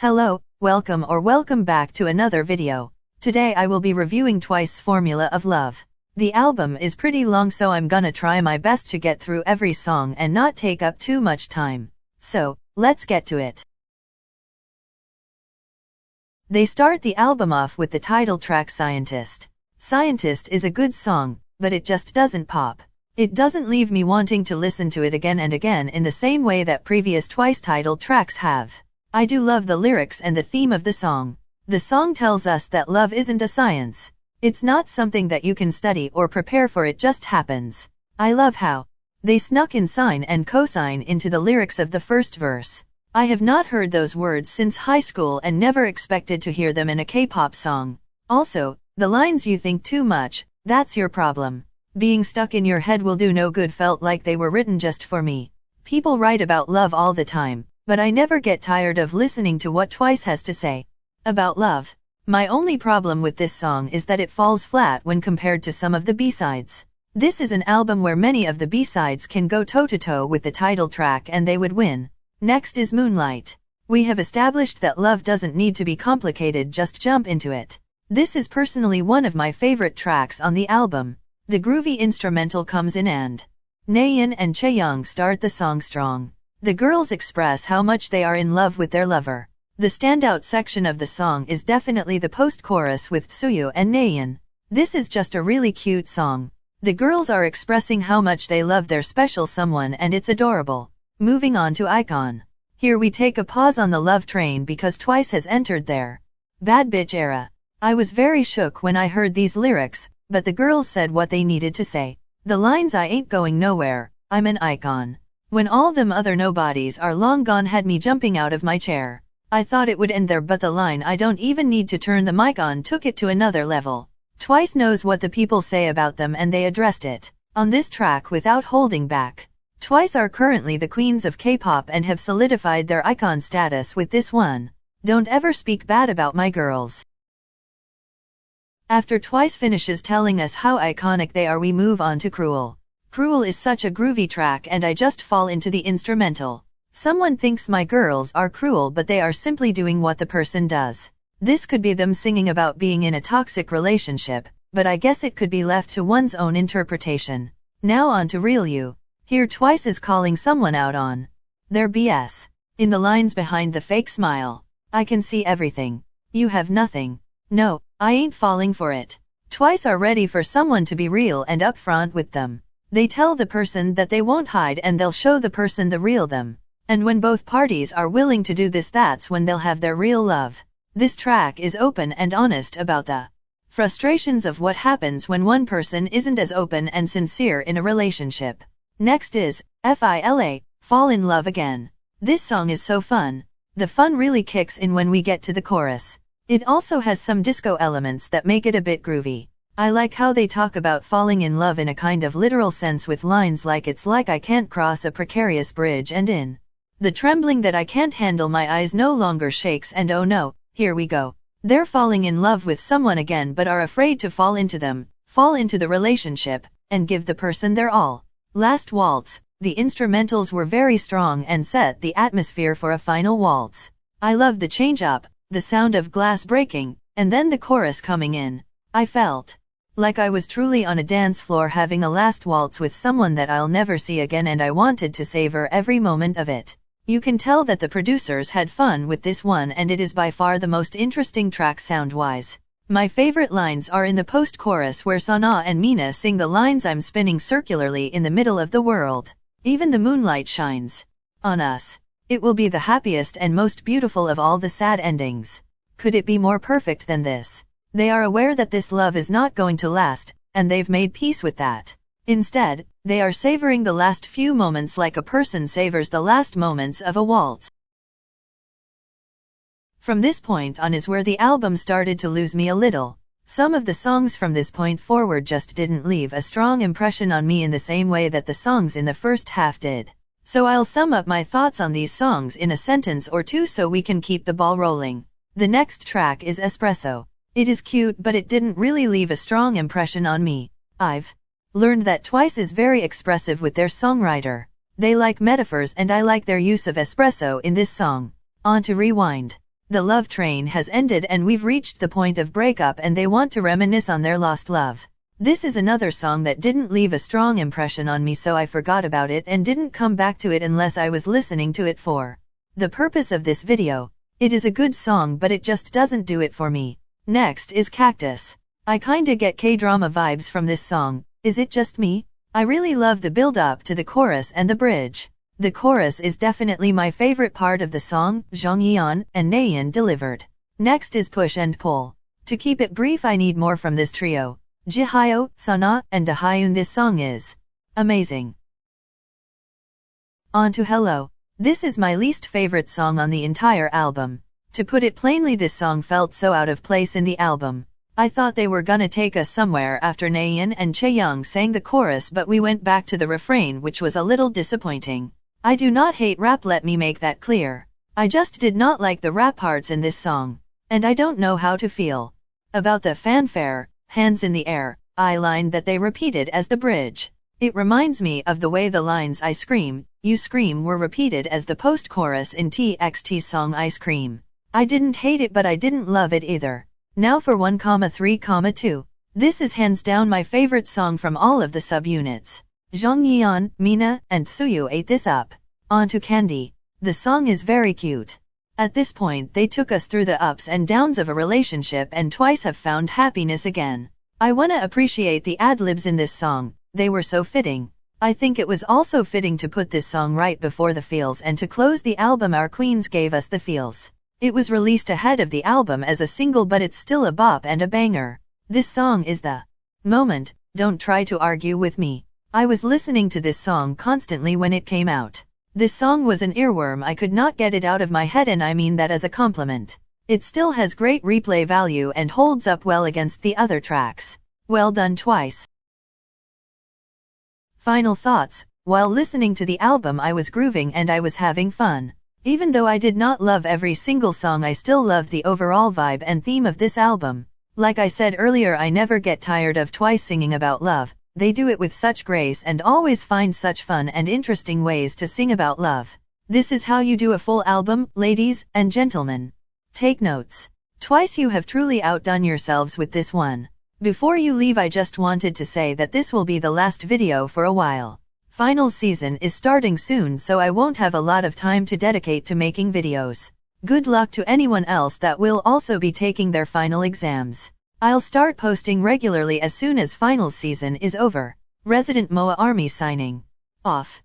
Hello, welcome back to another video. Today I will be reviewing Twice's Formula of Love. The album is pretty long, so I'm gonna try my best to get through every song and not take up too much time. So, let's get to it. They start the album off with the title track Scientist. Scientist is a good song, but it just doesn't pop. It doesn't leave me wanting to listen to it again and again in the same way that previous Twice title tracks have. I do love the lyrics and the theme of the song. The song tells us that love isn't a science. It's not something that you can study or prepare for, it just happens. I love how they snuck in sine and cosine into the lyrics of the first verse. I have not heard those words since high school and never expected to hear them in a K-pop song. Also, the lines "you think too much, that's your problem. Being stuck in your head will do no good" felt like they were written just for me. People write about love all the time, but I never get tired of listening to what Twice has to say about love. My only problem with this song is that it falls flat when compared to some of the B-sides. This is an album where many of the B-sides can go toe-to-toe with the title track and they would win. Next is Moonlight. We have established that love doesn't need to be complicated, just jump into it. This is personally one of my favorite tracks on the album. The groovy instrumental comes in and Nayeon and Chaeyoung start the song strong. The girls express how much they are in love with their lover. The standout section of the song is definitely the post-chorus with Tsuyu and Nayeon. This is just a really cute song. The girls are expressing how much they love their special someone and it's adorable. Moving on to Icon. Here we take a pause on the love train because Twice has entered their bad bitch era. I was very shook when I heard these lyrics, but the girls said what they needed to say. The lines "I ain't going nowhere, I'm an icon. When all them other nobodies are long gone" had me jumping out of my chair. I thought it would end there, but the line "I don't even need to turn the mic on" took it to another level. Twice knows what the people say about them and they addressed it on this track without holding back. Twice are currently the queens of K-pop and have solidified their icon status with this one. Don't ever speak bad about my girls. After Twice finishes telling us how iconic they are, we move on to Cruel. Cruel is such a groovy track and I just fall into the instrumental. Someone thinks my girls are cruel, but they are simply doing what the person does. This could be them singing about being in a toxic relationship, but I guess it could be left to one's own interpretation. Now on to vllo. Here Twice is calling someone out on their BS. In the lines "behind the fake smile, I can see everything. You have nothing. No, I ain't falling for it." Twice are ready for someone to be real and upfront with them. They tell the person that they won't hide and they'll show the person the real them. And when both parties are willing to do this, that's when they'll have their real love. This track is open and honest about the frustrations of what happens when one person isn't as open and sincere in a relationship. Next is vllo, Fall in Love Again. This song is so fun. The fun really kicks in when we get to the chorus. It also has some disco elements that make it a bit groovy. I like how they talk about falling in love in a kind of literal sense with lines like "it's like I can't cross a precarious bridge" and "in the trembling that I can't handle my eyes no longer shakes" and "oh no, here we go." They're falling in love with someone again but are afraid to fall into them, fall into the relationship, and give the person their all. Last waltz. The instrumentals were very strong and set the atmosphere for a final waltz. I love the change up, the sound of glass breaking, and then the chorus coming in. I felt like I was truly on a dance floor having a last waltz with someone that I'll never see again, and I wanted to savor every moment of it. You can tell that the producers had fun with this one, and it is by far the most interesting track sound-wise. My favorite lines are in the post-chorus where Sana and Mina sing the lines "I'm spinning circularly in the middle of the world. Even the moonlight shines on us. It will be the happiest and most beautiful of all the sad endings." Could it be more perfect than this? They are aware that this love is not going to last, and they've made peace with that. Instead, they are savoring the last few moments like a person savors the last moments of a waltz. From this point on is where the album started to lose me a little. Some of the songs from this point forward just didn't leave a strong impression on me in the same way that the songs in the first half did. So I'll sum up my thoughts on these songs in a sentence or two so we can keep the ball rolling. The next track is Espresso. It is cute, but it didn't really leave a strong impression on me. I've learned that Twice is very expressive with their songwriter. They like metaphors and I like their use of espresso in this song. On to Rewind. The love train has ended and we've reached the point of breakup and they want to reminisce on their lost love. This is another song that didn't leave a strong impression on me, so I forgot about it and didn't come back to it unless I was listening to it for the purpose of this video. It is a good song but it just doesn't do it for me. Next is Cactus. I kinda get K-drama vibes from this song. Is it just me? I really love the build-up to the chorus and the bridge. The chorus is definitely my favorite part of the song. Jong Yeon and Nayeon delivered. Next is Push and Pull. To keep it brief, I need more from this trio. Jihyo, Sana, and Dahyun. This song is amazing. On to Hello. This is my least favorite song on the entire album. To put it plainly, this song felt so out of place in the album. I thought they were gonna take us somewhere after Nayeon and Chaeyoung sang the chorus, but we went back to the refrain, which was a little disappointing. I do not hate rap, let me make that clear. I just did not like the rap parts in this song. And I don't know how to feel about the fanfare, hands in the air, I line that they repeated as the bridge. It reminds me of the way the lines I scream, you scream were repeated as the post-chorus in TXT's song Ice Cream. I didn't hate it but I didn't love it either. Now for 1,3,2. This is hands down my favorite song from all of the subunits. Jong Yeon, Mina, and Suyu ate this up. On to Candy. The song is very cute. At this point they took us through the ups and downs of a relationship and twice have found happiness again. I wanna appreciate the ad-libs in this song, they were so fitting. I think it was also fitting to put this song right before the feels and to close the album. Our queens gave us the feels. It was released ahead of the album as a single but it's still a bop and a banger. This song is the moment, don't try to argue with me. I was listening to this song constantly when it came out. This song was an earworm, I could not get it out of my head, and I mean that as a compliment. It still has great replay value and holds up well against the other tracks. Well done Twice. Final thoughts. While listening to the album I was grooving and I was having fun. Even though I did not love every single song, I still loved the overall vibe and theme of this album. Like I said earlier, I never get tired of Twice singing about love. They do it with such grace and always find such fun and interesting ways to sing about love. This is how you do a full album, ladies and gentlemen. Take notes. Twice, you have truly outdone yourselves with this one. Before you leave, I just wanted to say that this will be the last video for a while. Finals season is starting soon, so I won't have a lot of time to dedicate to making videos. Good luck to anyone else that will also be taking their final exams. I'll start posting regularly as soon as finals season is over. Resident MOA Army signing off.